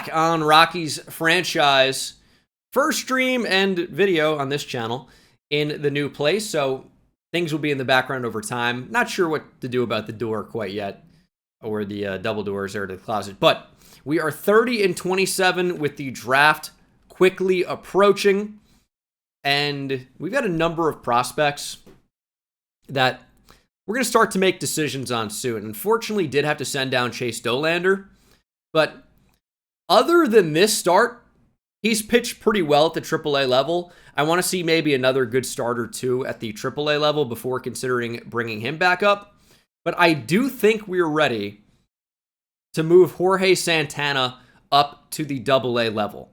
back on Rockies franchise. First stream and video on this channel in the new place, so things will be in the background over time. Not sure what to do about the door quite yet, or the double doors there to the closet, but we are 30-27 with the draft quickly approaching, and we've got a number of prospects that we're going to start to make decisions on soon. Unfortunately, did have to send down Chase Dolander, but other than this start, he's pitched pretty well at the AAA level. I want to see maybe another good start or two at the AAA level before considering bringing him back up. But I do think we're ready to move Jorge Santana up to the AA level.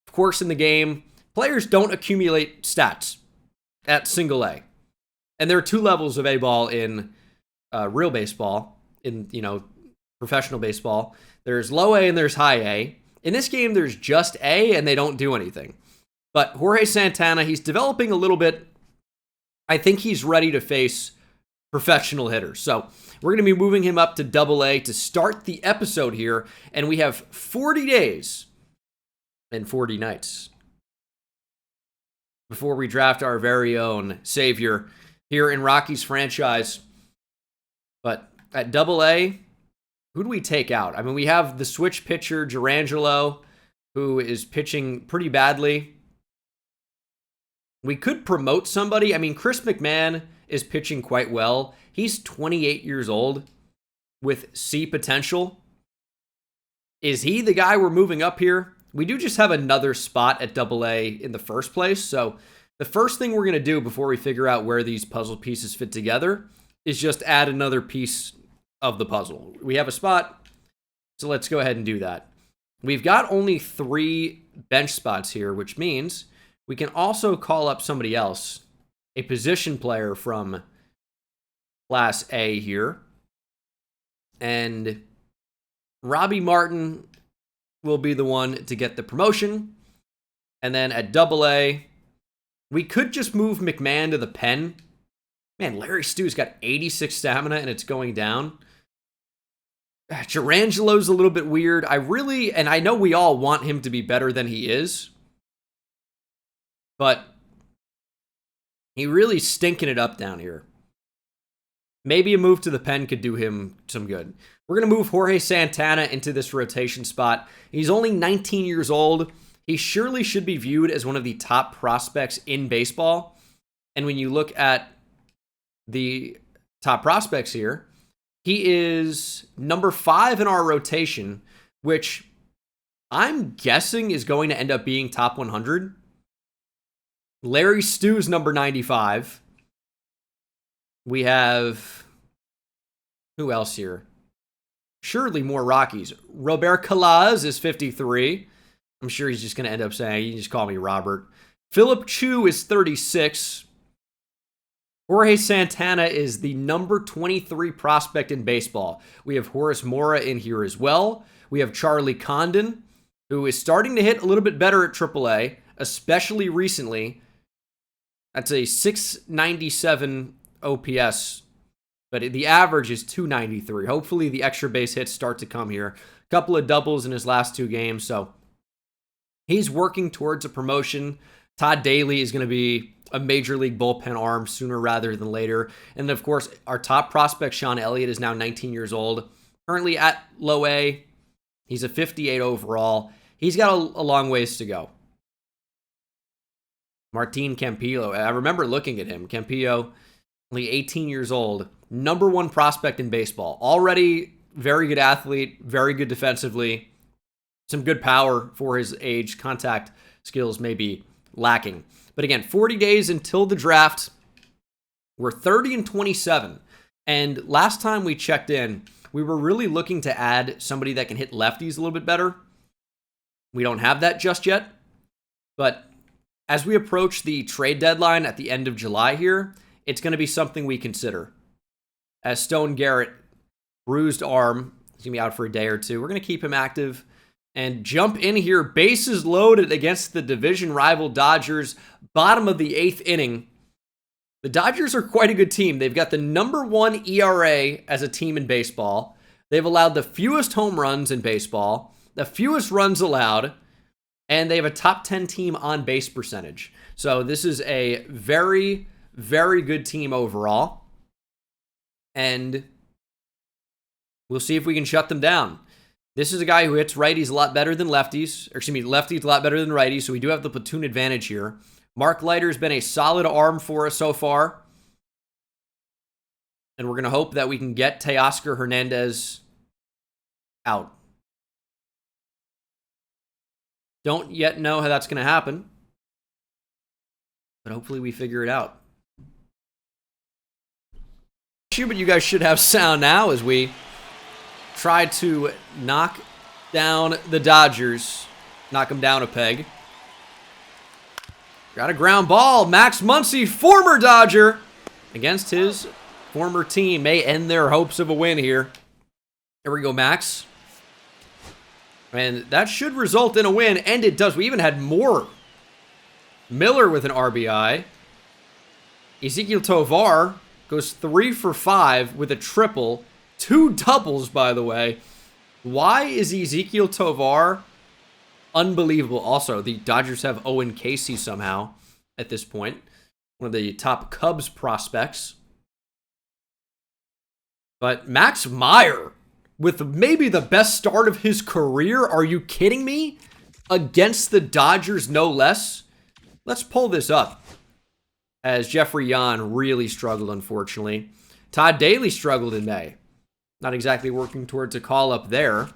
Of course, in the game, players don't accumulate stats at single A. And there are two levels of A-ball in real baseball, in, professional baseball. There's low A and there's high A. In this game, there's just A, and they don't do anything. But Jorge Santana, he's developing a little bit. I think he's ready to face professional hitters. So we're going to be moving him up to AA to start the episode here. And we have 40 days and 40 nights before we draft our very own savior here in Rockies franchise. But at AA, who do we take out? I mean, we have the switch pitcher, Gerangelo, who is pitching pretty badly. We could promote somebody. I mean, Chris McMahon is pitching quite well. He's 28 years old with C potential. Is he the guy we're moving up here? We do just have another spot at AA in the first place. So the first thing we're going to do before we figure out where these puzzle pieces fit together is just add another piece of the puzzle. We have a spot, so let's go ahead and do that. We've got only 3 bench spots here, which means we can also call up somebody else, a position player from Class A here. And Robbie Martin will be the one to get the promotion. And then at AA, we could just move McMahon to the pen. Man, Larry Stu's got 86 stamina and it's going down. Gerangelo's a little bit weird. And I know we all want him to be better than he is, but he really stinking it up down here. Maybe a move to the pen could do him some good. We're going to move Jorge Santana into this rotation spot. He's only 19 years old. He surely should be viewed as one of the top prospects in baseball. And when you look at the top prospects here, he is number 5 in our rotation, which I'm guessing is going to end up being top 100. Larry Stu's number 95. We have, who else here? Surely more Rockies. Robert Calaz is 53. I'm sure he's just going to end up saying, you can just call me Robert. Philip Chu is 36. Jorge Santana is the number 23 prospect in baseball. We have Horace Mora in here as well. We have Charlie Condon, who is starting to hit a little bit better at AAA, especially recently. That's a 697 OPS, but the average is 293. Hopefully the extra base hits start to come here. A couple of doubles in his last 2 games, so he's working towards a promotion. Todd Daly is going to be a major league bullpen arm sooner rather than later. And of course, our top prospect, Sean Elliott, is now 19 years old. Currently at low A. He's a 58 overall. He's got a long ways to go. Martin Campillo. I remember looking at him. Campillo, only 18 years old. Number 1 prospect in baseball. Already very good athlete. Very good defensively. Some good power for his age. Contact skills may be lacking. But again, 40 days until the draft. We're 30-27. And last time we checked in, we were really looking to add somebody that can hit lefties a little bit better. We don't have that just yet. But as we approach the trade deadline at the end of July here, it's going to be something we consider. As Stone Garrett, bruised arm, he's going to be out for a day or two. We're going to keep him active and jump in here, bases loaded against the division rival Dodgers, bottom of the 8th inning. The Dodgers are quite a good team. They've got the number 1 ERA as a team in baseball. They've allowed the fewest home runs in baseball. the fewest runs allowed, and they have a top 10 team on base percentage. So this is a very, very good team overall. And we'll see if we can shut them down. This is a guy who hits righties a lot better than lefties. Or excuse me, lefties a lot better than righties, so we do have the platoon advantage here. Mark Leiter's been a solid arm for us so far. And we're going to hope that we can get Teoscar Hernandez out. Don't yet know how that's going to happen. But hopefully we figure it out. But you guys should have sound now as we try to knock down the Dodgers. Knock them down a peg. Got a ground ball. Max Muncy, former Dodger, against his former team, may end their hopes of a win here. Here we go, Max. And that should result in a win, and it does. We even had more. Miller with an RBI. Ezequiel Tovar goes 3 for 5 with a triple. 2 doubles, by the way. Why is Ezequiel Tovar unbelievable? Also, the Dodgers have Owen Casey somehow at this point. One of the top Cubs prospects. But Max Meyer with maybe the best start of his career. Are you kidding me? Against the Dodgers, no less. Let's pull this up. As Jeffrey Yan really struggled, unfortunately. Todd Daly struggled in May. Not exactly working towards a call-up there.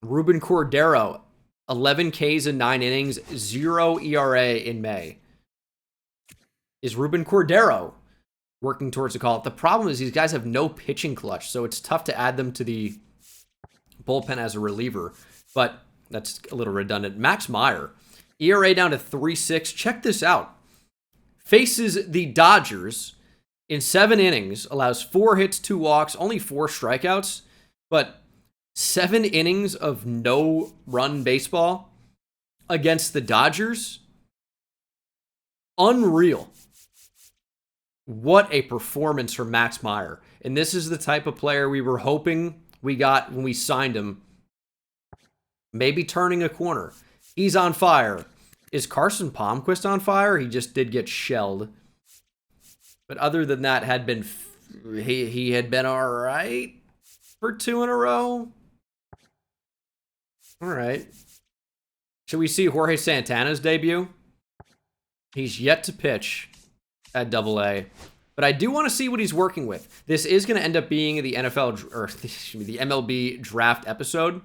Ruben Cordero, 11 Ks in 9 innings, 0 ERA in May. Is Ruben Cordero working towards a call-up? The problem is these guys have no pitching clutch, so it's tough to add them to the bullpen as a reliever. But that's a little redundant. Max Meyer, ERA down to 3.6. Check this out. Faces the Dodgers in 7 innings, allows 4 hits, 2 walks, only 4 strikeouts, but 7 innings of no-run baseball against the Dodgers. Unreal. What a performance from Max Meyer. And this is the type of player we were hoping we got when we signed him. Maybe turning a corner. He's on fire. Is Carson Palmquist on fire? He just did get shelled. But other than that, he had been all right for 2 in a row. All right. Should we see Jorge Santana's debut? He's yet to pitch at AA. But I do want to see what he's working with. This is going to end up being the NFL, or the MLB draft episode.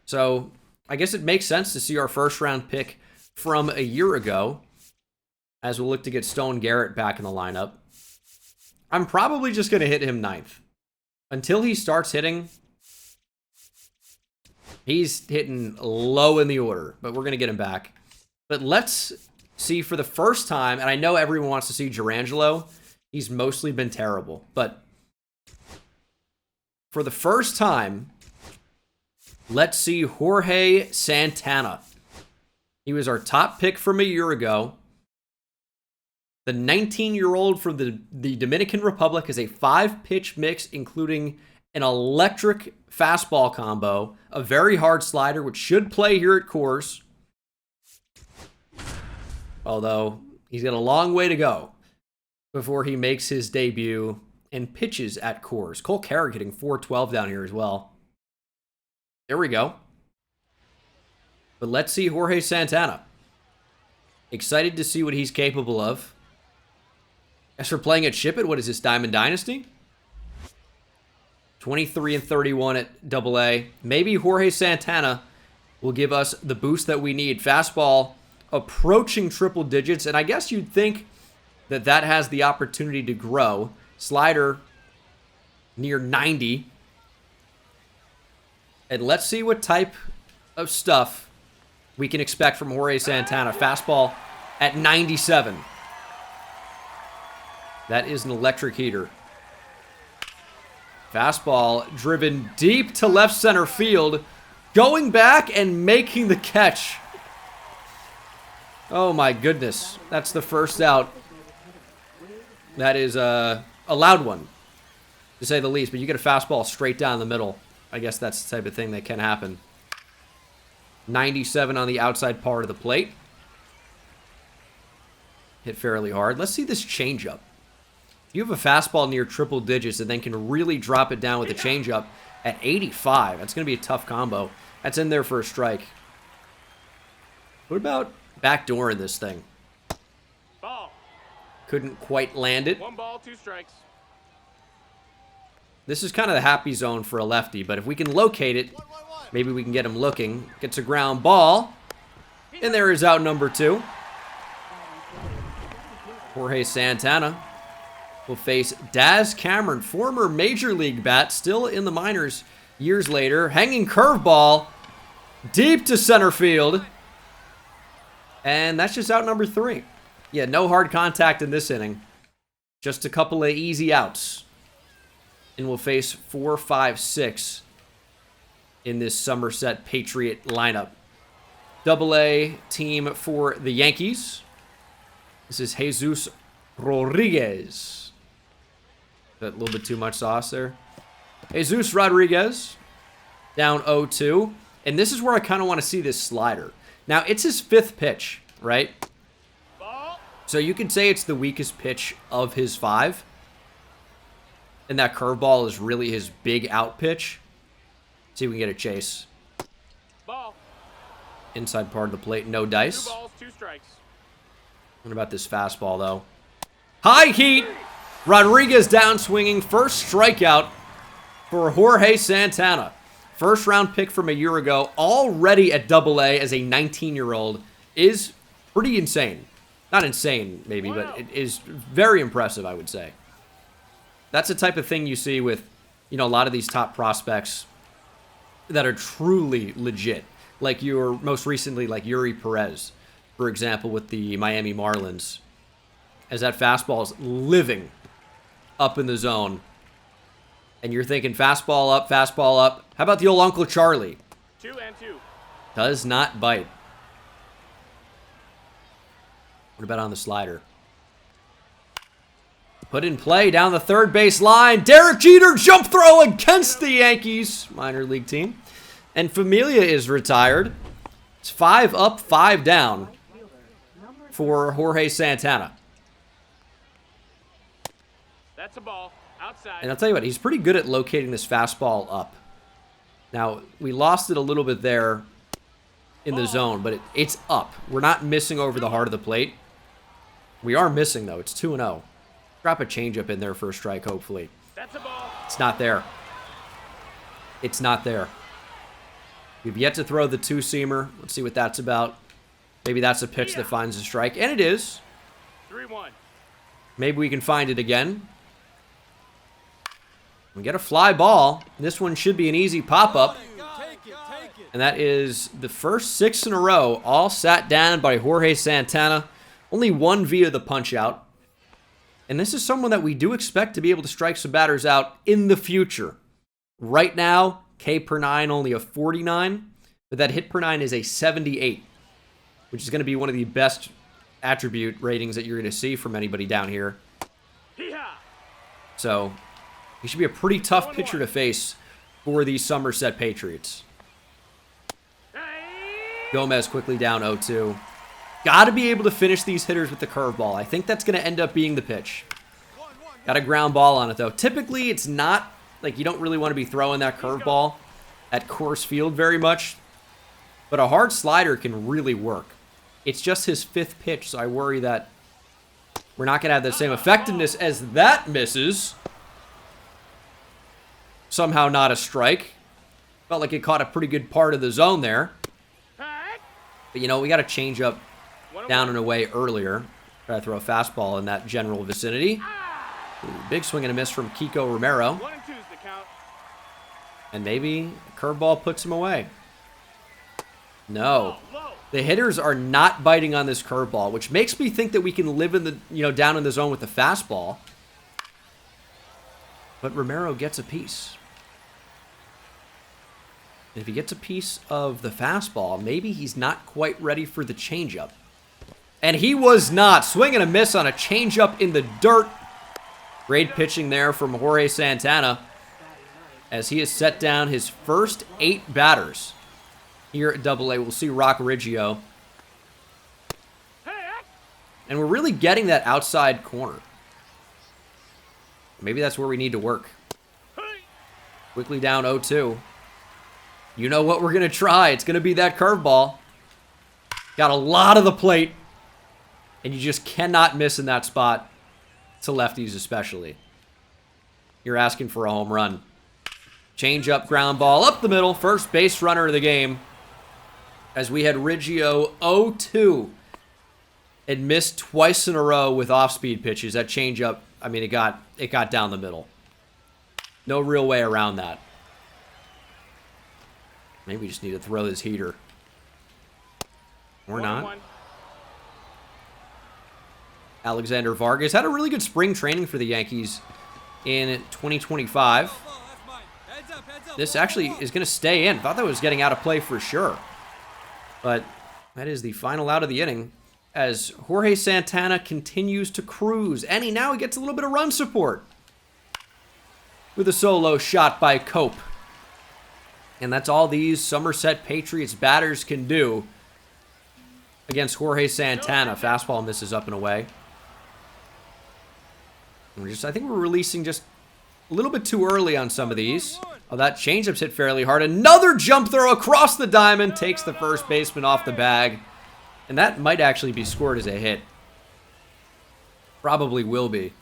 So I guess it makes sense to see our first round pick from a year ago, as we'll look to get Stone Garrett back in the lineup. I'm probably just going to hit him 9th. Until he starts hitting, he's hitting low in the order, but we're going to get him back. But let's see for the first time, and I know everyone wants to see Gerangelo. He's mostly been terrible, but for the first time, let's see Jorge Santana. He was our top pick from a year ago. The 19-year-old from the Dominican Republic is a 5-pitch mix, including an electric fastball combo, a very hard slider, which should play here at Coors. Although, he's got a long way to go before he makes his debut and pitches at Coors. Cole Carrick hitting .412 down here as well. There we go. But let's see Jorge Santana. Excited to see what he's capable of. As for playing at Ship It, what is this, Diamond Dynasty? 23-31 at AA. Maybe Jorge Santana will give us the boost that we need. Fastball approaching triple digits, and I guess you'd think that that has the opportunity to grow. Slider near 90. And let's see what type of stuff we can expect from Jorge Santana. Fastball at 97. That is an electric heater. Fastball driven deep to left center field. Going back and making the catch. Oh my goodness. That's the first out. That is a loud one, to say the least. But you get a fastball straight down the middle. I guess that's the type of thing that can happen. 97 on the outside part of the plate. Hit fairly hard. Let's see this changeup. You have a fastball near triple digits and then can really drop it down with a changeup at 85. That's going to be a tough combo. That's in there for a strike. What about backdooring this thing? Ball. Couldn't quite land it. 1 ball, 2 strikes. This is kind of the happy zone for a lefty, but if we can locate it, maybe we can get him looking. Gets a ground ball. And there is out number 2. Jorge Santana will face Daz Cameron, former Major League bat, still in the minors years later. Hanging curveball deep to center field. And that's just out number 3. Yeah, no hard contact in this inning. Just a couple of easy outs. And we'll face 4, 5, 6 in this Somerset Patriot lineup. Double-A team for the Yankees. This is Jesus Rodriguez. That little bit too much sauce there. Jesus Rodriguez down 0-2. And this is where I kind of want to see this slider. Now, it's his 5th pitch, right? Ball. So you could say it's the weakest pitch of his 5. And that curveball is really his big out pitch. See if we can get a chase. Ball. Inside part of the plate, no dice. 2 balls, 2 strikes. What about this fastball, though? High heat! Rodriguez down swinging. First strikeout for Jorge Santana. First round pick from a year ago. Already at Double-A as a 19-year-old is pretty insane. Not insane, maybe, but it is very impressive, I would say. That's the type of thing you see with, you know, a lot of these top prospects that are truly legit. Like your most recently, like Yuri Perez, for example, with the Miami Marlins. As that fastball is living up in the zone. And you're thinking fastball up, fastball up. How about the old Uncle Charlie? 2 and 2. Does not bite. What about on the slider? Put in play down the third base line. Derek Jeter jump throw against the Yankees minor league team. And Familia is retired. It's 5 up, 5 down for Jorge Santana. That's a ball. Outside. And I'll tell you what, he's pretty good at locating this fastball up. Now, we lost it a little bit there in the zone, but it's up. We're not missing over the heart of the plate. We are missing, though. It's 2-0. Drop a changeup in there for a strike, hopefully. That's a ball. It's not there. It's not there. We've yet to throw the 2-seamer. Let's see what that's about. Maybe that's a pitch that finds a strike. And it is. 3-1. Maybe we can find it again. We get a fly ball. This one should be an easy pop-up. And that is the first 6 in a row, all sat down by Jorge Santana. Only 1 via the punch-out. And this is someone that we do expect to be able to strike some batters out in the future. Right now, K per 9 only a 49, but that hit per 9 is a 78, which is going to be one of the best attribute ratings that you're going to see from anybody down here. So, he should be a pretty tough pitcher to face for the Somerset Patriots. Gomez quickly down 0-2. Got to be able to finish these hitters with the curveball. I think that's going to end up being the pitch. Got a ground ball on it, though. Typically, it's not, like, you don't really want to be throwing that curveball at Coors Field very much. But a hard slider can really work. It's just his 5th pitch, so I worry that we're not going to have the same effectiveness as that misses. Somehow not a strike. Felt like it caught a pretty good part of the zone there. But, you know, we got to change up down and away earlier. Try to throw a fastball in that general vicinity. Ooh, big swing and a miss from Kiko Romero. 1 and 2's the count. And maybe a curveball puts him away. No. The hitters are not biting on this curveball, which makes me think that we can live in the, you know, down in the zone with the fastball. But Romero gets a piece. And if he gets a piece of the fastball, maybe he's not quite ready for the changeup. And he was not. Swing and a miss on a changeup in the dirt. Great pitching there from Jorge Santana. as he has set down his first 8 batters here at Double-A. We'll see Rock Riggio. And we're really getting that outside corner. Maybe that's where we need to work. Quickly down 0-2. You know what we're going to try. It's going to be that curveball. Got a lot of the plate. And you just cannot miss in that spot. To lefties especially. You're asking for a home run. Change up, ground ball up the middle. First base runner of the game. As we had Riggio 0-2. And missed twice in a row with off-speed pitches. That change up, I mean, it got down the middle. No real way around that. Maybe we just need to throw this heater. Or not. Alexander Vargas had a really good spring training for the Yankees in 2025. This actually is going to stay in. Thought that was getting out of play for sure. But that is the final out of the inning as Jorge Santana continues to cruise. And now he gets a little bit of run support with a solo shot by Cope. And that's all these Somerset Patriots batters can do against Jorge Santana. Fastball misses up and away. I think we're releasing just a little bit too early on some of these. Oh, that changeup's hit fairly hard. Another jump throw across the diamond. Takes the first baseman off the bag. And that might actually be scored as a hit. Probably will be.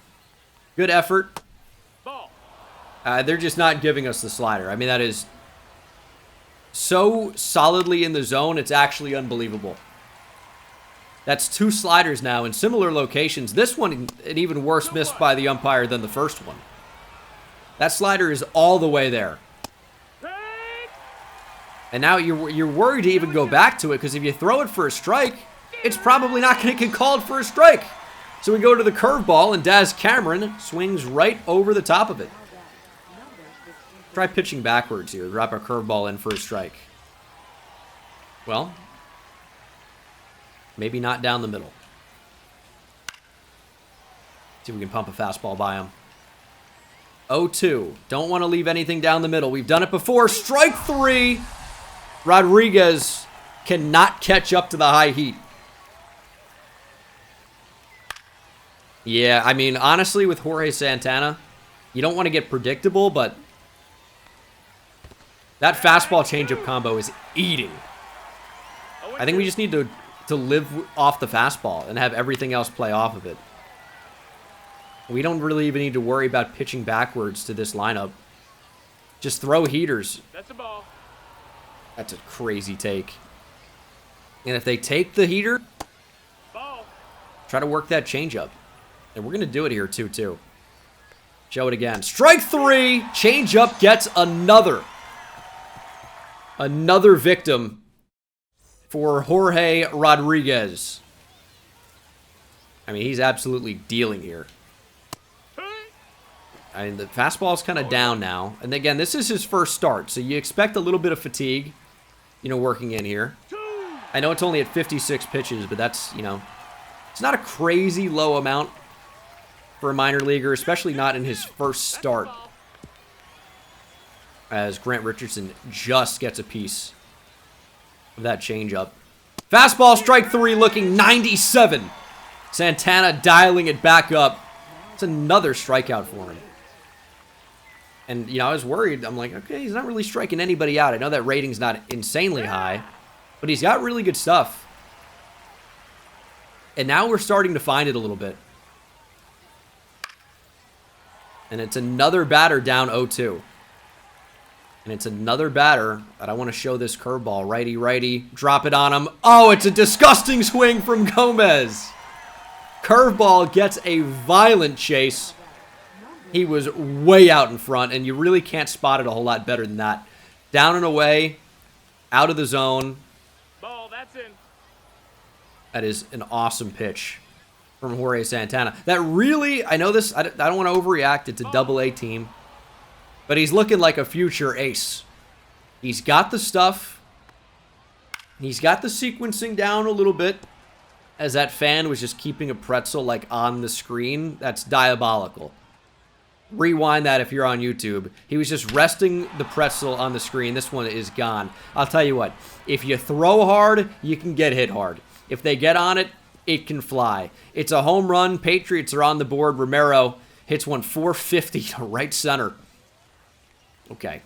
Good effort. They're just not giving us the slider. I mean, that is so solidly in the zone, it's actually unbelievable. That's 2 sliders now in similar locations. This one, an even worse miss by the umpire than the first one. That slider is all the way there. And now you're worried to even go back to it, because if you throw it for a strike, it's probably not going to get called for a strike. So we go to the curveball, and Daz Cameron swings right over the top of it. Try pitching backwards here. Drop a curveball in for a strike. Well, maybe not down the middle. See if we can pump a fastball by him. 0-2. Don't want to leave anything down the middle. We've done it before. Strike 3. Rodriguez cannot catch up to the high heat. Yeah, I mean, honestly, with Jorge Santana, you don't want to get predictable, but that fastball changeup combo is eating. I think we just need to live off the fastball and have everything else play off of it. We don't really even need to worry about pitching backwards to this lineup. Just throw heaters. That's a ball. That's a crazy take. And if they take the heater, Ball. try to work that changeup. And we're going to do it here, 2-2. Show it again. Strike 3. Changeup gets another victim for Jorge Rodriguez. I mean, he's absolutely dealing here. I mean, the fastball's kind of down now. And again, this is his first start, so you expect a little bit of fatigue, working in here. I know it's only at 56 pitches, but that's, it's not a crazy low amount for a minor leaguer, especially not in his first start. As Grant Richardson just gets a piece of that changeup. Fastball, strike 3, looking 97. Santana dialing it back up. It's another strikeout for him. And, I was worried. I'm like, okay, he's not really striking anybody out. I know that rating's not insanely high, but he's got really good stuff. And now we're starting to find it a little bit. And it's another batter down 0-2. And it's another batter that I want to show this curveball. Righty. Drop it on him. Oh, it's a disgusting swing from Gomez. Curveball gets a violent chase. He was way out in front, and you really can't spot it a whole lot better than that. Down and away, out of the zone. Ball, that's in. That is an awesome pitch from Jorge Santana. That really, I know this, I don't want to overreact. It's a Double-A team. But he's looking like a future ace. He's got the stuff. He's got the sequencing down a little bit. As that fan was just keeping a pretzel on the screen. That's diabolical. rewind that if you're on YouTube. He was just resting the pretzel on the screen. This one is gone. I'll tell you what, if you throw hard, you can get hit hard. If they get on it, it can fly. It's a home run. Patriots are on the board. Romero hits one 450 to right center. Okay.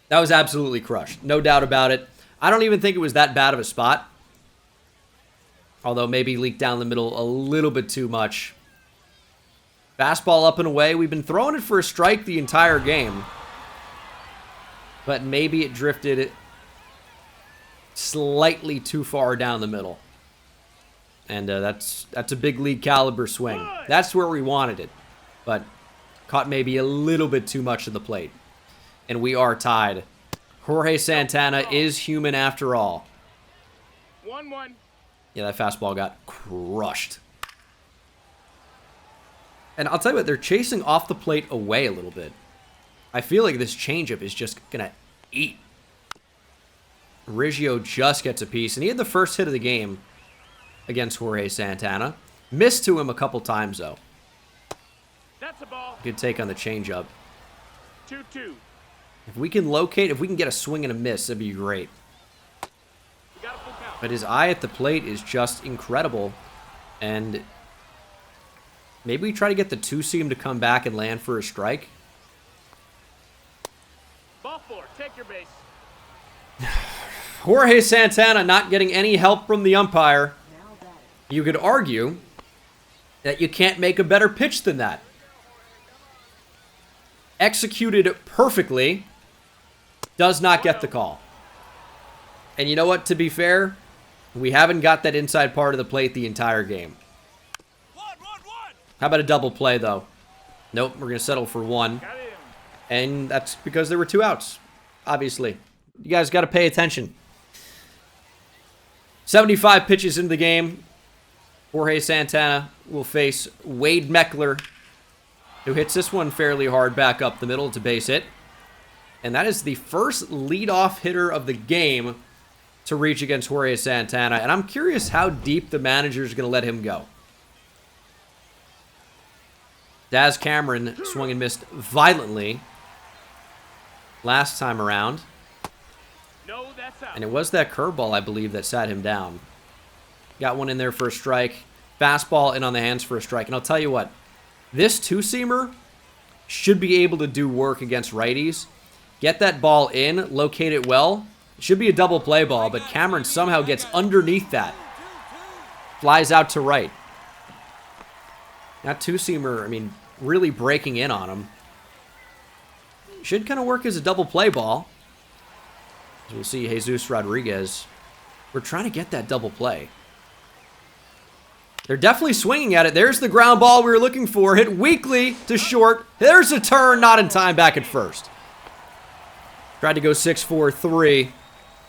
That was absolutely crushed. No doubt about it. I don't even think it was that bad of a spot. Although maybe leaked down the middle a little bit too much. Fastball up and away. We've been throwing it for a strike the entire game. But maybe it drifted slightly too far down the middle. And that's a big league caliber swing. That's where we wanted it. But caught maybe a little bit too much of the plate. And we are tied. Jorge Santana is human after all. 1-1. Yeah, that fastball got crushed. And I'll tell you what, they're chasing off the plate away a little bit. I feel like this changeup is just going to eat. Riggio just gets a piece, and he had the first hit of the game against Jorge Santana. Missed to him a couple times, though. That's a ball. Good take on the changeup. 2-2. If we can locate, if we can get a swing and a miss, that'd be great. We got a full count. But his eye at the plate is just incredible. And maybe we try to get the two-seam to come back and land for a strike. Ball 4. Take your base. Jorge Santana not getting any help from the umpire. You could argue that you can't make a better pitch than that. Executed perfectly. Does not get the call. And you know what? To be fair, we haven't got that inside part of the plate the entire game. How about a double play, though? Nope, we're going to settle for one. Got him. And that's because there were 2 outs, obviously. You guys got to pay attention. 75 pitches into the game. Jorge Santana will face Wade Meckler, who hits this one fairly hard back up the middle to base hit. And that is the first leadoff hitter of the game to reach against Jorge Santana. And I'm curious how deep the manager is going to let him go. Daz Cameron swung and missed violently last time around. No, that's out. And it was that curveball, I believe, that sat him down. Got one in there for a strike. Fastball in on the hands for a strike. And I'll tell you what, this two-seamer should be able to do work against righties. Get that ball in, locate it well. It should be a double play ball, but Cameron somehow gets underneath that. Flies out to right. That two-seamer, I mean, really breaking in on him. Should kind of work as a double play ball. As we'll see, Jesus Rodriguez. We're trying to get that double play. They're definitely swinging at it. There's the ground ball we were looking for. Hit weakly to short. There's a turn, not in time, back at first. Tried to go 6-4-3,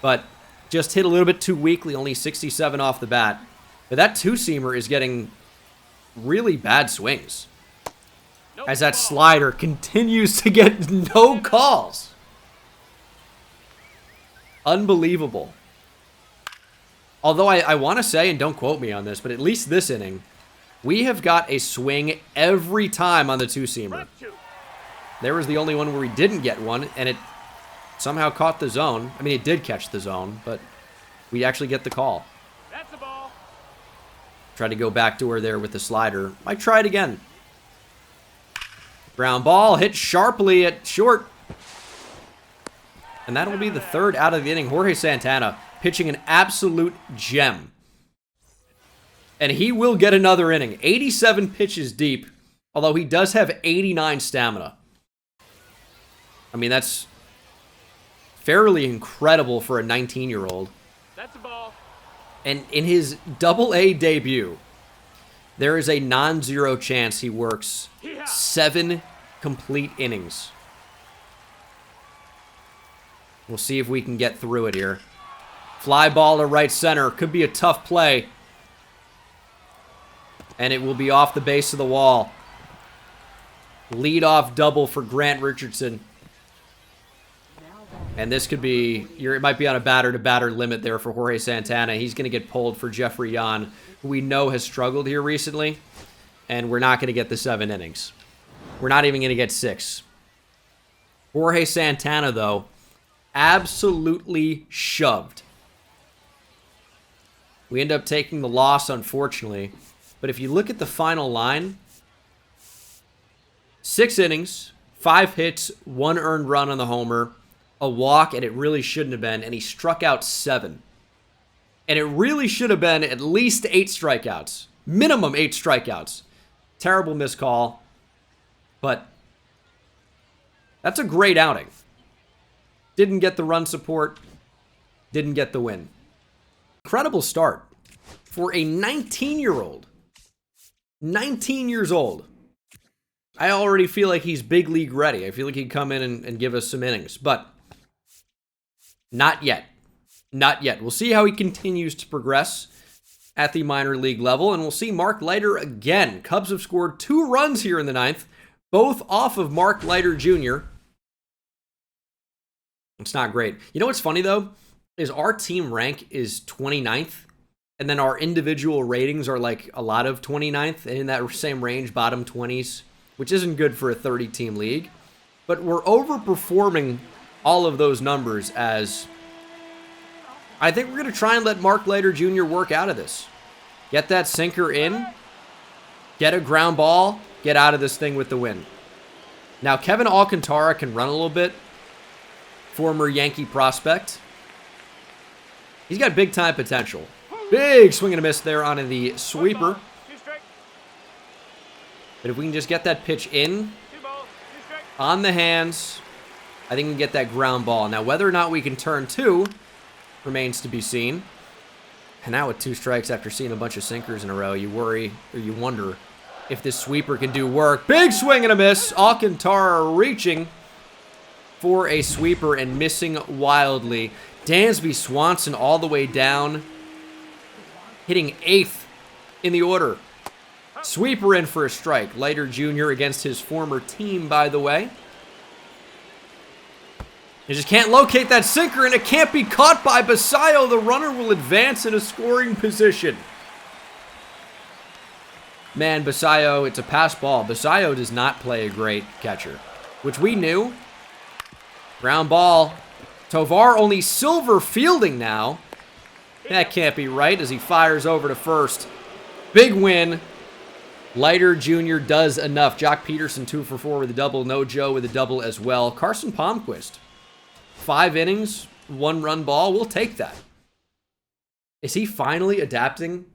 but just hit a little bit too weakly, only 67 off the bat. But that two-seamer is getting really bad swings. As that slider continues to get no calls. Unbelievable. Although I want to say, and don't quote me on this, but at least this inning, we have got a swing every time on the two-seamer. There was the only one where we didn't get one, and it somehow caught the zone. I mean, it did catch the zone, but we actually get the call. That's the ball. Tried to go back to her there with the slider. Might try it again. Ground ball hit sharply at short. And that'll be the third out of the inning. Jorge Santana pitching an absolute gem. And he will get another inning. 87 pitches deep, although he does have 89 stamina. I mean, that's fairly incredible for a 19-year-old. That's a ball. And in his Double-A debut, there is a non-zero chance he works 7 complete innings. We'll see if we can get through it here. Fly ball to right center. Could be a tough play. And it will be off the base of the wall. Lead-off double for Grant Richardson. And this could be, it might be on a batter-to-batter limit there for Jorge Santana. He's going to get pulled for Jeffrey Yan, who we know has struggled here recently. And we're not going to get the 7 innings. We're not even going to get 6. Jorge Santana, though, absolutely shoved. We end up taking the loss, unfortunately. But if you look at the final line, 6 innings, 5 hits, 1 earned run on the homer, a walk, and it really shouldn't have been, and he struck out 7. And it really should have been at least 8 strikeouts. Minimum 8 strikeouts. Terrible miscall. But that's a great outing. Didn't get the run support. Didn't get the win. Incredible start for a 19-year-old. 19 years old. I already feel like he's big league ready. I feel like he'd come in and give us some innings. But not yet. Not yet. We'll see how he continues to progress at the minor league level. And we'll see Mark Leiter again. Cubs have scored 2 runs here in the 9th. Both off of Mark Leiter Jr. It's not great. You know what's funny, though? Is our team rank is 29th. And then our individual ratings are like a lot of 29th. And in that same range, bottom 20s. Which isn't good for a 30-team league. But we're overperforming all of those numbers as... I think we're going to try and let Mark Leiter Jr. work out of this. Get that sinker in. Get a ground ball. Get out of this thing with the win. Now, Kevin Alcantara can run a little bit. Former Yankee prospect. He's got big-time potential. Big swing and a miss there on the sweeper. But if we can just get that pitch in, on the hands, I think we can get that ground ball. Now, whether or not we can turn 2 remains to be seen. And now with 2 strikes after seeing a bunch of sinkers in a row, you worry or you wonder if this sweeper can do work. Big swing and a miss. Alcantara reaching for a sweeper and missing wildly. Dansby Swanson all the way down, hitting 8th in the order. Sweeper in for a strike. Leiter Jr. against his former team, by the way. He just can't locate that sinker, and it can't be caught by Basayo. The runner will advance in a scoring position. Man, Basayo, it's a pass ball. Basayo does not play a great catcher, which we knew. Ground ball. Tovar only silver fielding now. That can't be right as he fires over to first. Big win. Leiter Jr. does enough. Jock Peterson 2 for 4 with a double. No Joe with a double as well. Carson Palmquist. 5 innings, 1 run ball. We'll take that. Is he finally adapting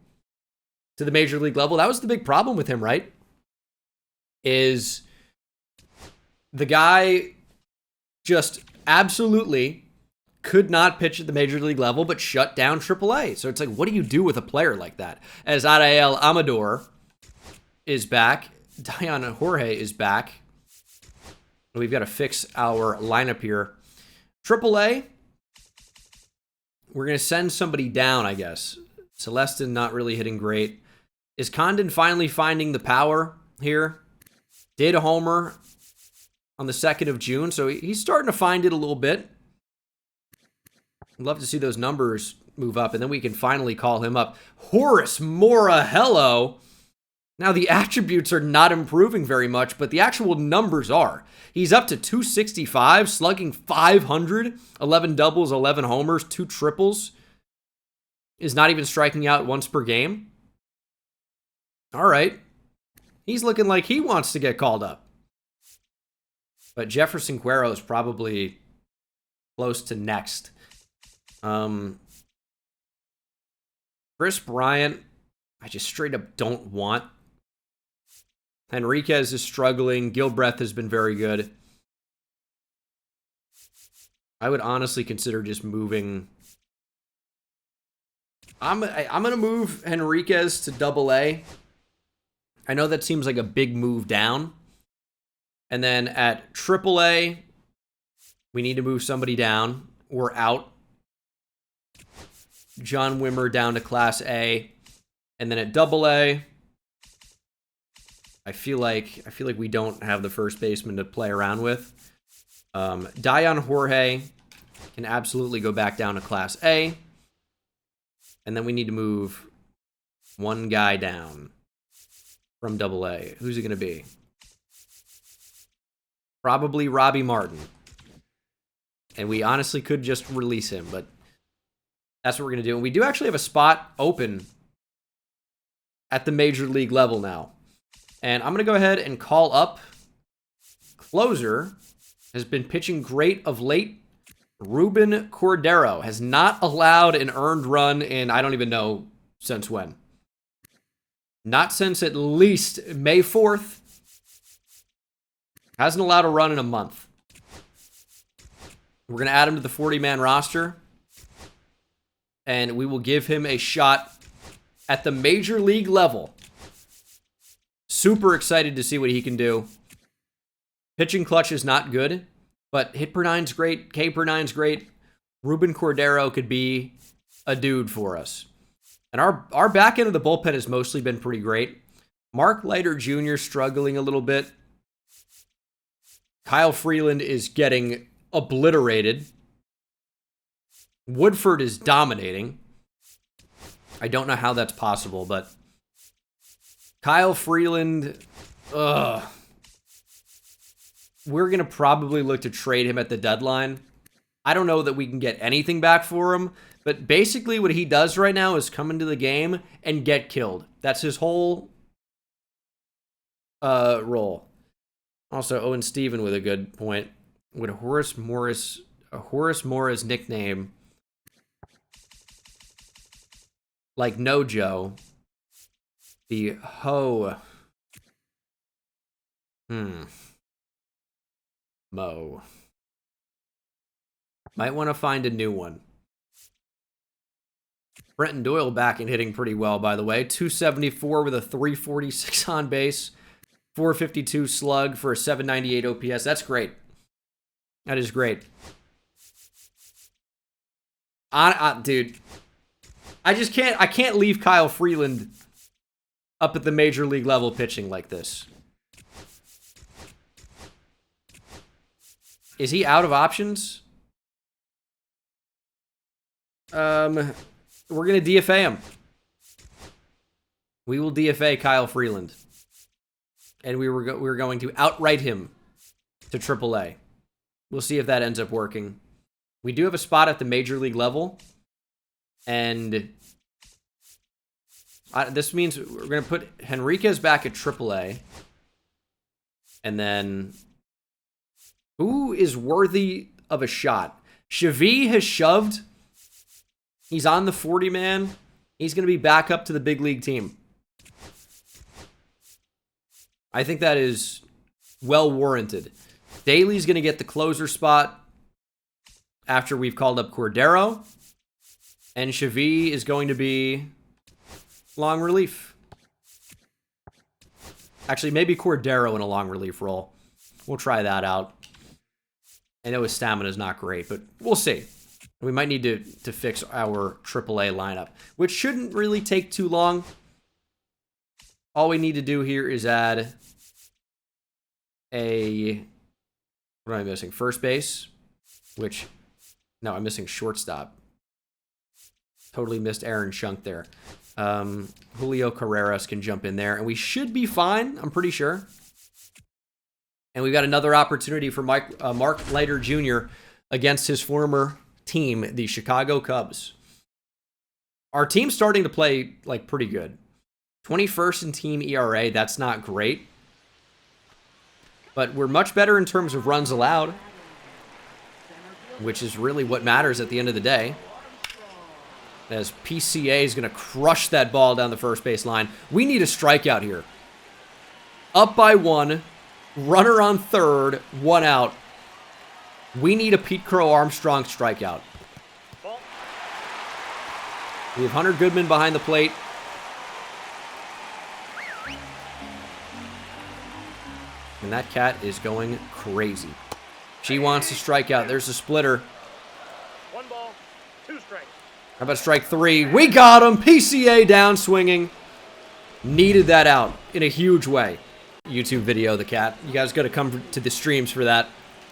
to the major league level? That was the big problem with him, right? Is the guy just absolutely could not pitch at the major league level, but shut down AAA. So it's like, what do you do with a player like that? As Ariel Amador is back. Diana Jorge is back. We've got to fix our lineup here. AAA, we're going to send somebody down, I guess. Celestin not really hitting great. Is Condon finally finding the power here? Did a homer on the 2nd of June, so he's starting to find it a little bit. I'd love to see those numbers move up, and then we can finally call him up. Horace Mora, hello. Now, the attributes are not improving very much, but the actual numbers are. He's up to 265, slugging 500, 11 doubles, 11 homers, 2 triples. Is not even striking out once per game. All right. He's looking like he wants to get called up. But Jefferson Cuero is probably close to next. Chris Bryant, I just straight up don't want. Henriquez is struggling. Gilbreth has been very good. I would honestly consider just moving. I'm going to move Henriquez to Double-A. I know that seems like a big move down. And then at Triple-A, we need to move somebody down or out. John Wimmer down to Class A. And then at Double-A, I feel like we don't have the first baseman to play around with. Dion Jorge can absolutely go back down to Class A. And then we need to move one guy down from Double-A. Who's it going to be? Probably Robbie Martin. And we honestly could just release him, but that's what we're going to do. And we do actually have a spot open at the major league level now. And I'm going to go ahead and call up closer. Has been pitching great of late. Ruben Cordero has not allowed an earned run in, I don't even know since when. Not since at least May 4th. Hasn't allowed a run in a month. We're going to add him to the 40-man roster. And we will give him a shot at the major league level. Super excited to see what he can do. Pitching clutch is not good, but hit per nine's great, K per nine's great. Ruben Cordero could be a dude for us. And our back end of the bullpen has mostly been pretty great. Mark Leiter Jr. struggling a little bit. Kyle Freeland is getting obliterated. Woodford is dominating. I don't know how that's possible, but Kyle Freeland, we're going to probably look to trade him at the deadline. I don't know that we can get anything back for him, but basically what he does right now is come into the game and get killed. That's his whole role. Also, Owen Steven with a good point. Would Horace Morris nickname like No Joe the Ho Mo. Might want to find a new one. Brenton Doyle back and hitting pretty well, by the way. 274 with a 346 on base. 452 slug for a 798 OPS. That's great. That is great. Dude, I can't leave Kyle Freeland up at the major league level pitching like this. Is he out of options? We're going to DFA him. We will DFA Kyle Freeland. And we're going to outright him to AAA. We'll see if that ends up working. We do have a spot at the major league level. And this means we're going to put Henriquez back at AAA. And then who is worthy of a shot? Chavy has shoved. He's on the 40-man. He's going to be back up to the big league team. I think that is well warranted. Daly's going to get the closer spot after we've called up Cordero. And Chavy is going to be long relief. Actually, maybe Cordero in a long relief role. We'll try that out. I know his stamina is not great, but we'll see. We might need to fix our AAA lineup, which shouldn't really take too long. All we need to do here is add what am I missing? First base, no, I'm missing shortstop. Totally missed Aaron Shunk there. Julio Carreras can jump in there, and we should be fine, I'm pretty sure. And we've got another opportunity for Mark Leiter Jr. against his former team, the Chicago Cubs. Our team's starting to play like pretty good. 21st in team ERA, that's not great. But we're much better in terms of runs allowed, which is really what matters at the end of the day. As PCA is going to crush that ball down the first base line. We need a strikeout here. Up by one, runner on third, one out. We need a Pete Crow Armstrong strikeout. We have Hunter Goodman behind the plate. And that cat is going crazy. She wants to strike out. There's a splitter. 1 ball, 2 strikes. How about strike 3? We got him. PCA down swinging. Needed that out in a huge way. YouTube video, the cat. You guys got to come to the streams for that.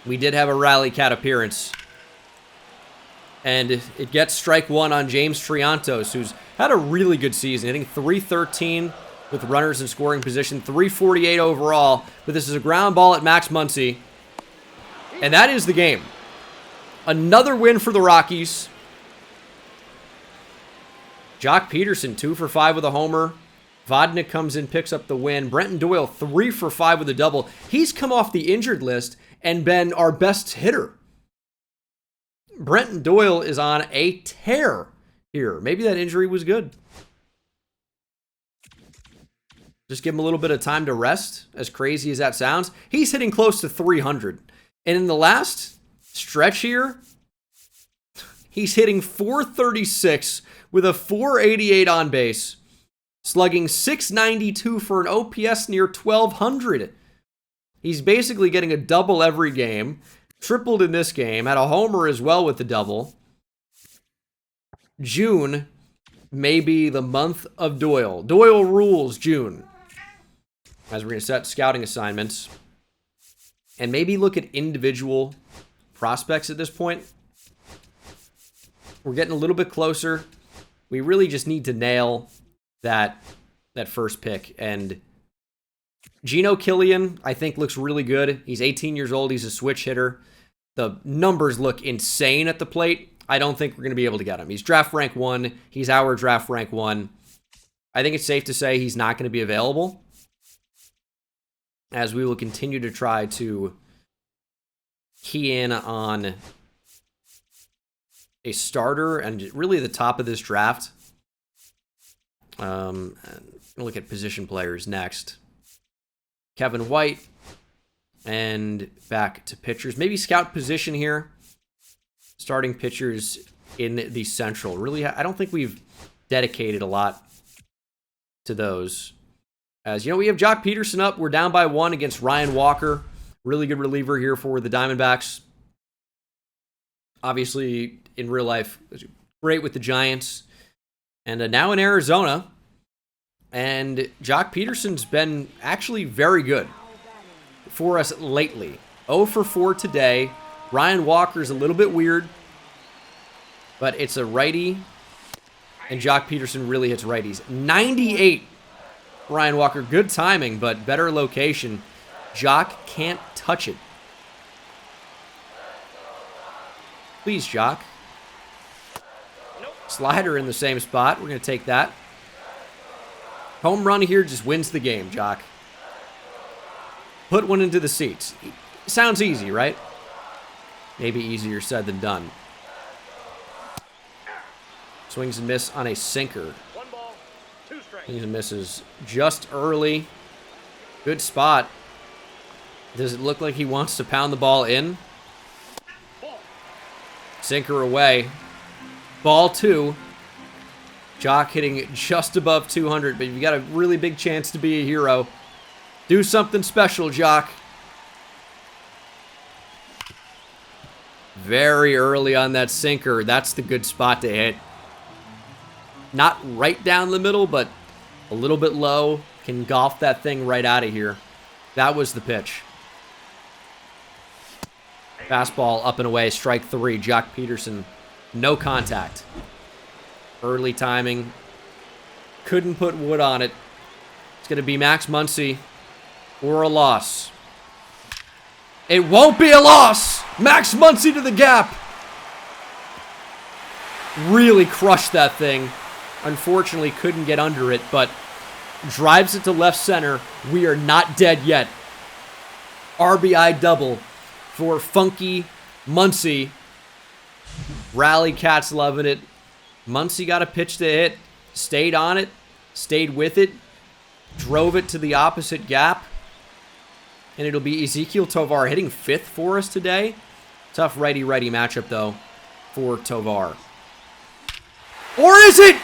We did have a Rally Cat appearance. And it gets strike 1 on James Triantos, who's had a really good season, hitting .313 with runners in scoring position, .348 overall. But this is a ground ball at Max Muncy. And that is the game. Another win for the Rockies. Jock Peterson, 2 for 5 with a homer. Vodnik comes in, picks up the win. Brenton Doyle, 3 for 5 with a double. He's come off the injured list and been our best hitter. Brenton Doyle is on a tear here. Maybe that injury was good. Just give him a little bit of time to rest, as crazy as that sounds. He's hitting close to 300. And in the last stretch here, he's hitting 436 with a 488 on base, slugging 692 for an OPS near 1200. He's basically getting a double every game, tripled in this game, had a homer as well with the double. June may be the month of Doyle. Doyle rules June. As we're going to set scouting assignments and maybe look at individual prospects at this point. We're getting a little bit closer. We really just need to nail that first pick. And Geno Killian, I think, looks really good. He's 18 years old. He's a switch hitter. The numbers look insane at the plate. I don't think we're going to be able to get him. He's draft rank 1. He's our draft rank 1. I think it's safe to say he's not going to be available, as we will continue to try to key in on a starter and really the top of this draft. Look at position players next. Kevin White, and back to pitchers. Maybe scout position here. Starting pitchers in the Central. Really, I don't think we've dedicated a lot to those. As you know, we have Jock Peterson up. We're down by 1 against Ryan Walker. Really good reliever here for the Diamondbacks. Obviously, in real life, great with the Giants. And now in Arizona. And Jock Peterson's been actually very good for us lately. 0 for 4 today. Ryan Walker's a little bit weird, but it's a righty. And Jock Peterson really hits righties. 98. Ryan Walker, good timing, but better location. Jock can't touch it. Please, Jock. Slider in the same spot. We're going to take that. Home run here just wins the game, Jock. Put one into the seats. Sounds easy, right? Maybe easier said than done. Swings and miss on a sinker. Swings and misses just early. Good spot. Does it look like he wants to pound the ball in? Sinker away. Ball 2. Jock hitting just above 200, but you've got a really big chance to be a hero. Do something special, Jock. Very early on that sinker. That's the good spot to hit. Not right down the middle, but a little bit low. Can golf that thing right out of here. That was the pitch. Fastball up and away. Strike 3. Jock Peterson. No contact. Early timing. Couldn't put wood on it. It's going to be Max Muncy or a loss. It won't be a loss. Max Muncy to the gap. Really crushed that thing. Unfortunately, couldn't get under it, but drives it to left center. We are not dead yet. RBI double for Funky Muncy. Rally Cats loving it. Muncy got a pitch to hit. Stayed on it. Stayed with it. Drove it to the opposite gap. And it'll be Ezequiel Tovar hitting 5th for us today. Tough righty-righty matchup, though, for Tovar. Or is it?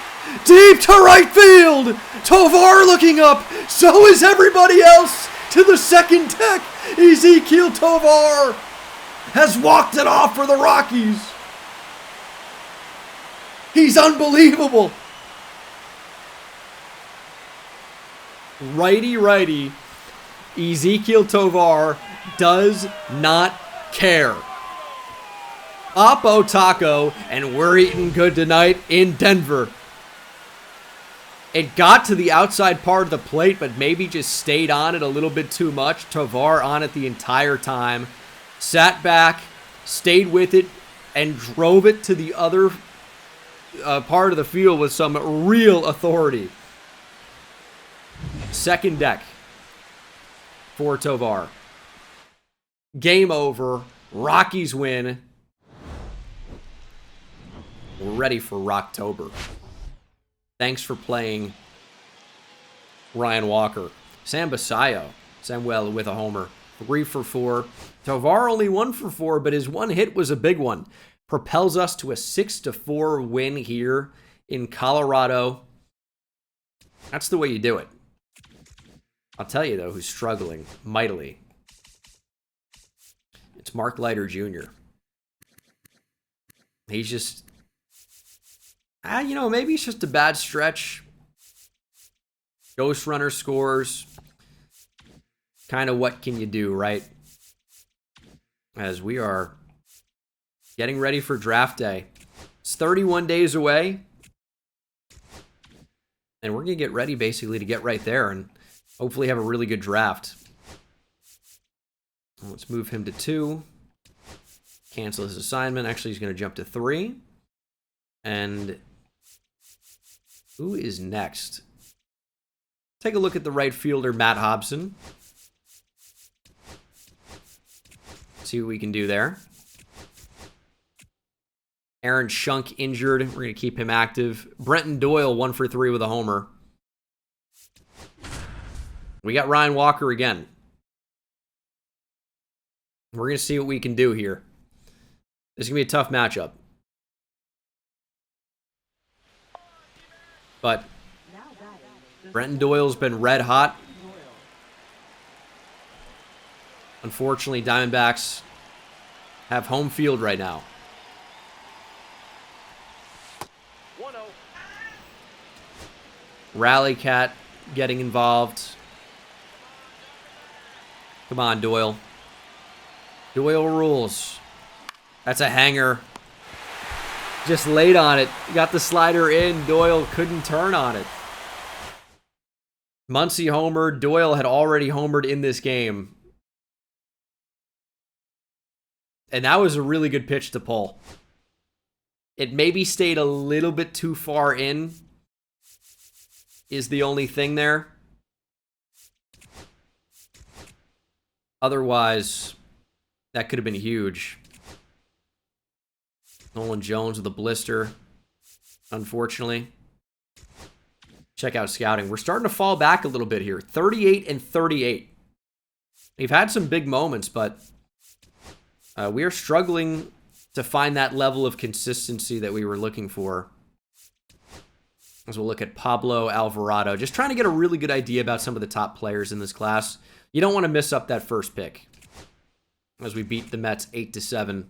Deep to right field! Tovar looking up. So is everybody else to the second deck. Ezequiel Tovar has walked it off for the Rockies. He's unbelievable. Righty-righty. Ezequiel Tovar does not care. Oppo Taco, and we're eating good tonight in Denver. It got to the outside part of the plate, but maybe just stayed on it a little bit too much. Tovar on it the entire time. sat back, stayed with it, and drove it to the other part of the field with some real authority. Second deck for Tovar. Game over. Rockies win. We're ready for Rocktober. Thanks for playing, Ryan Walker. Sam Basayo. Samuel with a homer. 3 for 4. Tovar only 1 for 4, but his one hit was a big one. Propels us to a 6-4 win here in Colorado. That's the way you do it. I'll tell you, though, who's struggling mightily. It's Mark Leiter Jr. He's just... maybe it's just a bad stretch. Ghost runner scores. Kind of what can you do, right? As we are getting ready for draft day. It's 31 days away. And we're going to get ready, basically, to get right there and hopefully have a really good draft. Let's move him to 2. Cancel his assignment. Actually, he's going to jump to 3. And who is next? Take a look at the right fielder, Matt Hobson. See what we can do there. Aaron Schunk injured. We're going to keep him active. Brenton Doyle, 1 for 3 with a homer. We got Ryan Walker again. We're going to see what we can do here. This is going to be a tough matchup. But Brenton Doyle's been red hot. Unfortunately, Diamondbacks have home field right now. 1-0. Rally Cat getting involved. Come on, Doyle. Doyle rules. That's a hanger. Just laid on it. Got the slider in. Doyle couldn't turn on it. Muncy homered. Doyle had already homered in this game. And that was a really good pitch to pull. It maybe stayed a little bit too far in, is the only thing there. Otherwise, that could have been huge. Nolan Jones with a blister, unfortunately. Check out scouting. We're starting to fall back a little bit here. 38 and 38. We've had some big moments, but we are struggling to find that level of consistency that we were looking for. As we'll look at Pablo Alvarado. Just trying to get a really good idea about some of the top players in this class. You don't want to miss up that first pick. As we beat the Mets 8-7.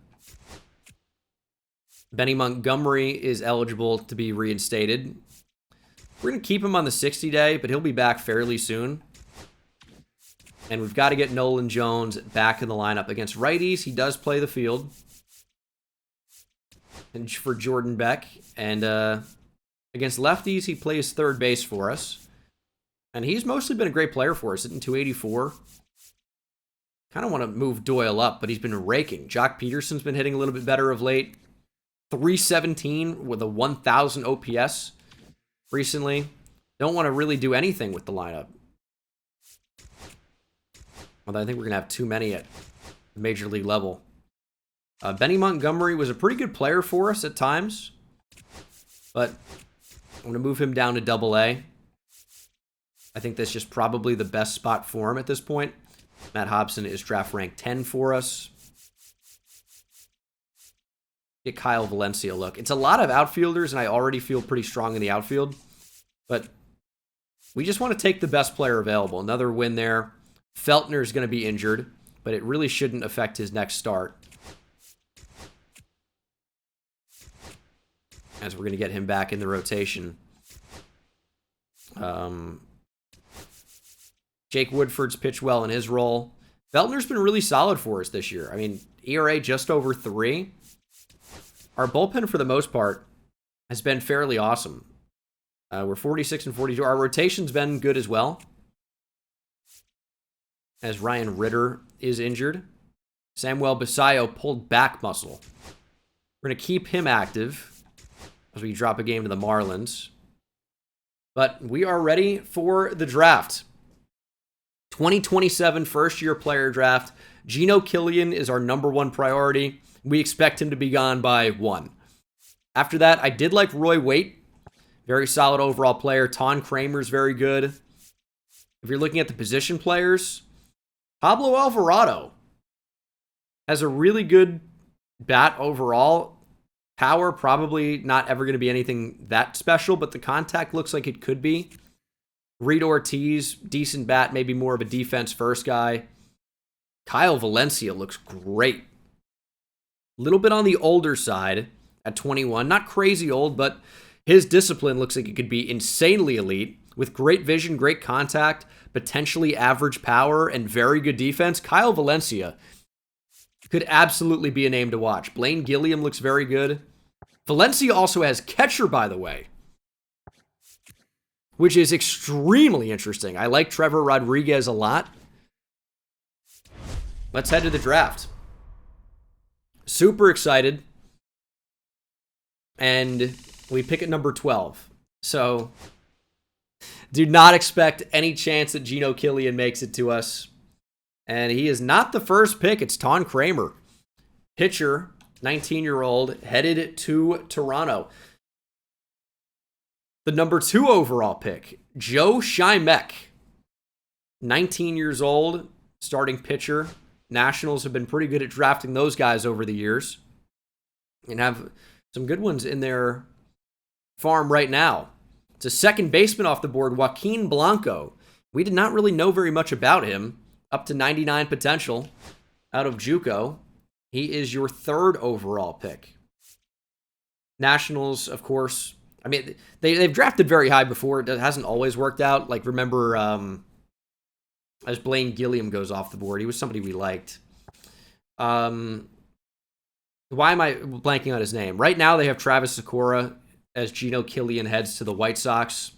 Benny Montgomery is eligible to be reinstated. We're going to keep him on the 60-day, but he'll be back fairly soon. And we've got to get Nolan Jones back in the lineup. Against righties, he does play the field. And for Jordan Beck. And against lefties, he plays third base for us. And he's mostly been a great player for us, hitting 284. Kind of want to move Doyle up, but he's been raking. Jock Peterson's been hitting a little bit better of late. 317 with a 1,000 OPS recently. Don't want to really do anything with the lineup. Although I think we're going to have too many at the major league level. Benny Montgomery was a pretty good player for us at times. But I'm going to move him down to Double-A. I think that's just probably the best spot for him at this point. Matt Hobson is draft rank 10 for us. Get Kyle Valencia a look. It's a lot of outfielders, and I already feel pretty strong in the outfield. But we just want to take the best player available. Another win there. Feltner is going to be injured, but it really shouldn't affect his next start. As we're going to get him back in the rotation. Jake Woodford's pitched well in his role. Feltner's been really solid for us this year. I mean, ERA just over 3. Our bullpen, for the most part, has been fairly awesome. We're 46 and 42. Our rotation's been good as well. As Ryan Ritter is injured. Samuel Basayo pulled back muscle. We're going to keep him active as we drop a game to the Marlins. But we are ready for the draft. 2027 first-year player draft. Geno Killian is our number one priority. We expect him to be gone by 1. After that, I did like Roy Waite. Very solid overall player. Ton Kramer's very good. If you're looking at the position players, Pablo Alvarado has a really good bat overall. Power, probably not ever going to be anything that special, but the contact looks like it could be. Reed Ortiz, decent bat, maybe more of a defense first guy. Kyle Valencia looks great. A little bit on the older side at 21. Not crazy old, but his discipline looks like it could be insanely elite. With great vision, great contact, potentially average power, and very good defense. Kyle Valencia could absolutely be a name to watch. Blaine Gilliam looks very good. Valencia also has catcher, by the way, which is extremely interesting. I like Trevor Rodriguez a lot. Let's head to the draft. Super excited. And we pick at number 12. So, do not expect any chance that Geno Killian makes it to us. And he is not the first pick. It's Ton Kramer. Pitcher, 19-year-old, headed to Toronto. The number 2 overall pick, Joe Shimek. 19 years old, starting pitcher. Nationals have been pretty good at drafting those guys over the years. And have some good ones in their farm right now. It's a second baseman off the board, Joaquin Blanco. We did not really know very much about him. Up to 99 potential out of JUCO. He is your 3rd overall pick. Nationals, of course. I mean, they've drafted very high before. It hasn't always worked out. Like, remember, as Blaine Gilliam goes off the board, he was somebody we liked. Why am I blanking on his name? Right now, they have Travis Sakura as Geno Killian heads to the White Sox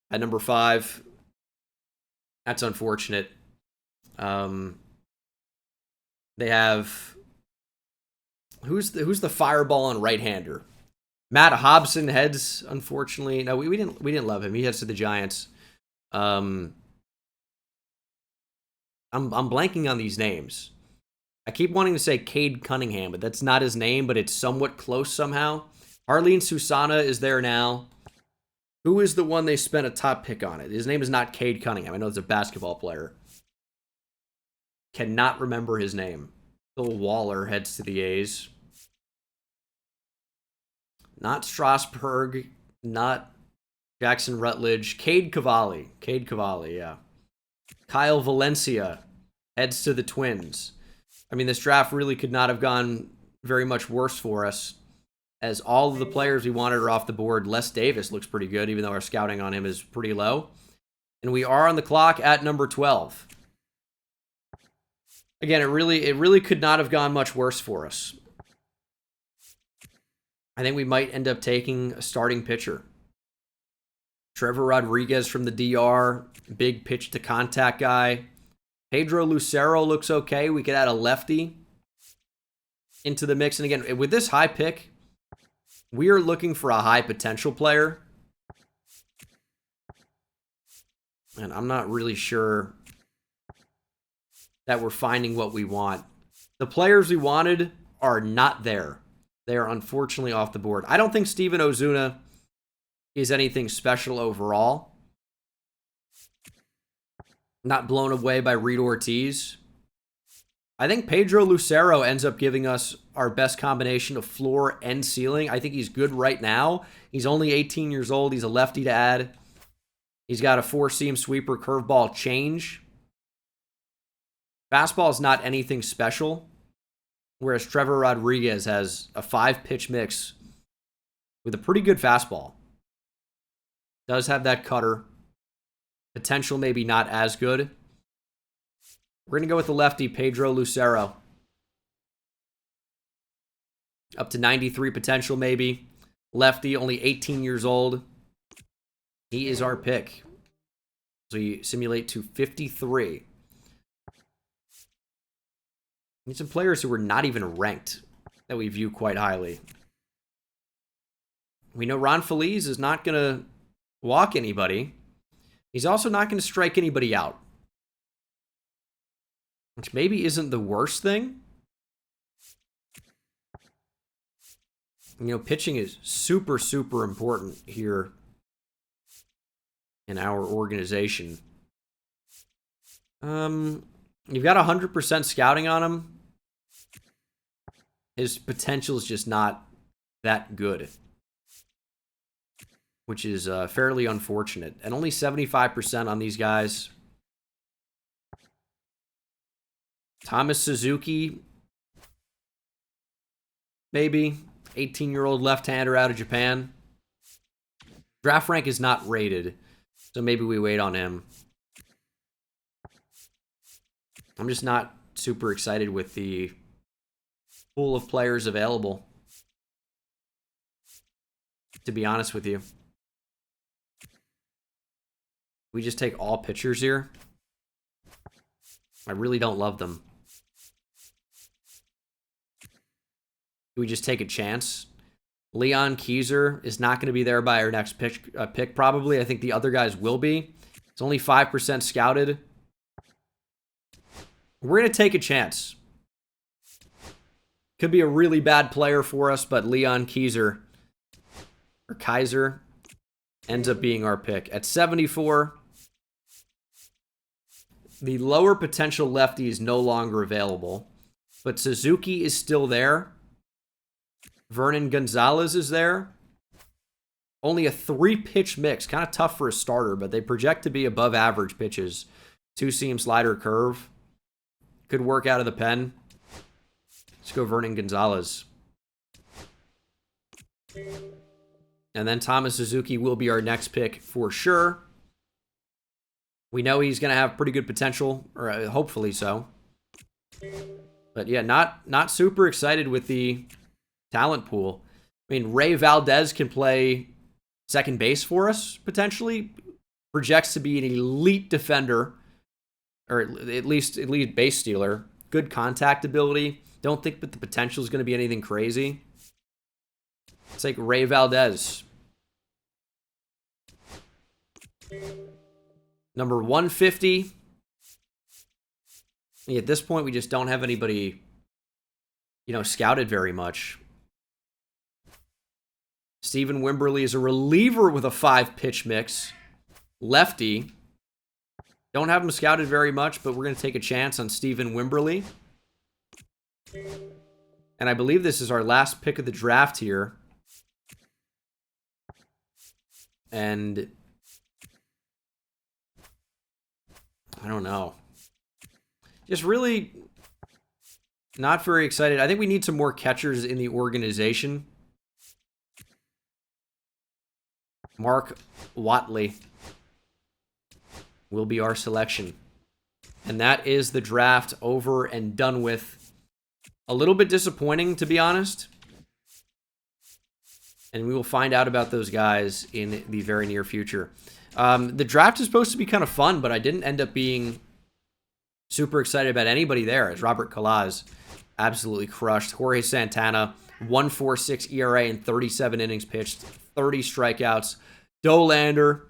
at number 5. That's unfortunate. They have who's the fireball on right-hander? Matt Hobson heads, unfortunately. No, we didn't love him. He heads to the Giants. I'm blanking on these names. I keep wanting to say Cade Cunningham, but that's not his name, but it's somewhat close somehow. Arlene Susana is there now. Who is the one they spent a top pick on it? His name is not Cade Cunningham. I know it's a basketball player. Cannot remember his name. Bill Waller heads to the A's. Not Strasburg. Not Jackson Rutledge. Cade Cavalli. Cade Cavalli, yeah. Kyle Valencia heads to the Twins. I mean, this draft really could not have gone very much worse for us, as all of the players we wanted are off the board. Les Davis looks pretty good, even though our scouting on him is pretty low. And we are on the clock at number 12. Again, it really could not have gone much worse for us. I think we might end up taking a starting pitcher. Trevor Rodriguez from the DR, big pitch to contact guy. Pedro Lucero looks okay. We could add a lefty into the mix. And again, with this high pick, we are looking for a high potential player. And I'm not really sure that we're finding what we want. The players we wanted are not there. They are unfortunately off the board. I don't think Steven Ozuna is anything special overall. Not blown away by Reed Ortiz. I think Pedro Lucero ends up giving us our best combination of floor and ceiling. I think he's good right now. He's only 18 years old. He's a lefty to add. He's got a 4-seam sweeper curveball change. Fastball is not anything special, whereas Trevor Rodriguez has a 5-pitch mix with a pretty good fastball. Does have that cutter. Potential maybe not as good. We're going to go with the lefty, Pedro Lucero. Up to 93 potential maybe. Lefty, only 18 years old. He is our pick. So we simulate to 53. need some players who are not even ranked that we view quite highly. We know Ron Feliz is not going to walk anybody. He's also not going to strike anybody out, which maybe isn't the worst thing. You know, pitching is super, super important here in our organization. You've got 100% scouting on him. His potential is just not that good, which is fairly unfortunate. And only 75% on these guys. Thomas Suzuki, maybe. 18-year-old left-hander out of Japan. Draft rank is not rated, so maybe we wait on him. I'm just not super excited with the pool of players available, to be honest with you. We just take all pitchers here. I really don't love them. Do we just take a chance? Leon Keyser is not going to be there by our next pick probably. I think the other guys will be. It's only 5% scouted. We're going to take a chance. Could be a really bad player for us, but Leon Keyser, or Kaiser, ends up being our pick. At 74, the lower potential lefty is no longer available, but Suzuki is still there. Vernon Gonzalez is there. Only a 3-pitch mix. Kind of tough for a starter, but they project to be above average pitches. 2-seam slider curve. Could work out of the pen. Let's go Vernon Gonzalez. And then Thomas Suzuki will be our next pick for sure. We know he's going to have pretty good potential, or hopefully so. But yeah, not super excited with the talent pool. I mean, Ray Valdez can play second base for us, potentially. Projects to be an elite defender, or at least elite base stealer. Good contact ability. Don't think that the potential is going to be anything crazy. Let's take Ray Valdez. Number 150. At this point, we just don't have anybody, scouted very much. Stephen Wimberly is a reliever with a 5-pitch mix. Lefty. Don't have him scouted very much, but we're going to take a chance on Stephen Wimberly. And I believe this is our last pick of the draft here. And I don't know. Just really not very excited. I think we need some more catchers in the organization. Mark Watley will be our selection. And that is the draft over and done with. A little bit disappointing, to be honest. And we will find out about those guys in the very near future. The draft is supposed to be kind of fun, but I didn't end up being super excited about anybody there, as Robert Calaz absolutely crushed. Jorge Santana, 1.46 ERA in 37 innings pitched, 30 strikeouts. Dolander,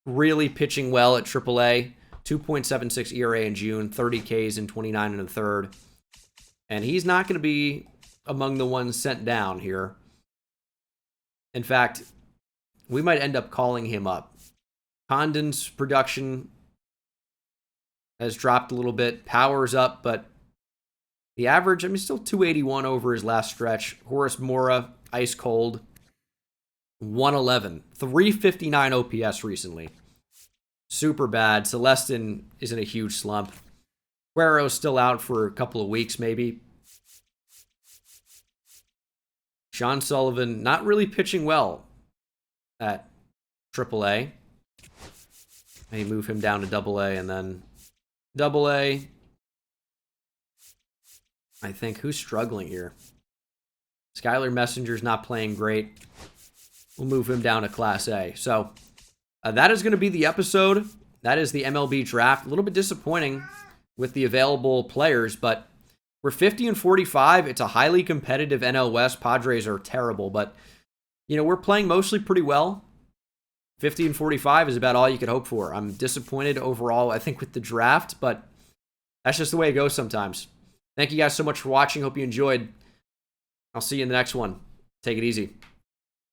really pitching well at AAA, 2.76 ERA in June, 30 Ks in 29 and a third. And he's not going to be among the ones sent down here. In fact, we might end up calling him up. Condon's production has dropped a little bit. Power's up, but the average, still 281 over his last stretch. Horace Mora, ice cold. 111. 359 OPS recently. Super bad. Celestin is in a huge slump. Guerrero's still out for a couple of weeks, maybe. Sean Sullivan, not really pitching well at AAA. Maybe move him down to AA and then AA. I think who's struggling here? Skylar Messenger's not playing great. We'll move him down to Class A. So that is going to be the episode. That is the MLB draft. A little bit disappointing with the available players, but We're 50 and 45. It's a highly competitive NL West. Padres are terrible, but we're playing mostly pretty well. 50 and 45 is about all you could hope for. I'm disappointed overall, I think, with the draft, but that's just the way it goes sometimes. Thank you guys so much for watching. Hope you enjoyed. I'll see you in the next one. Take it easy.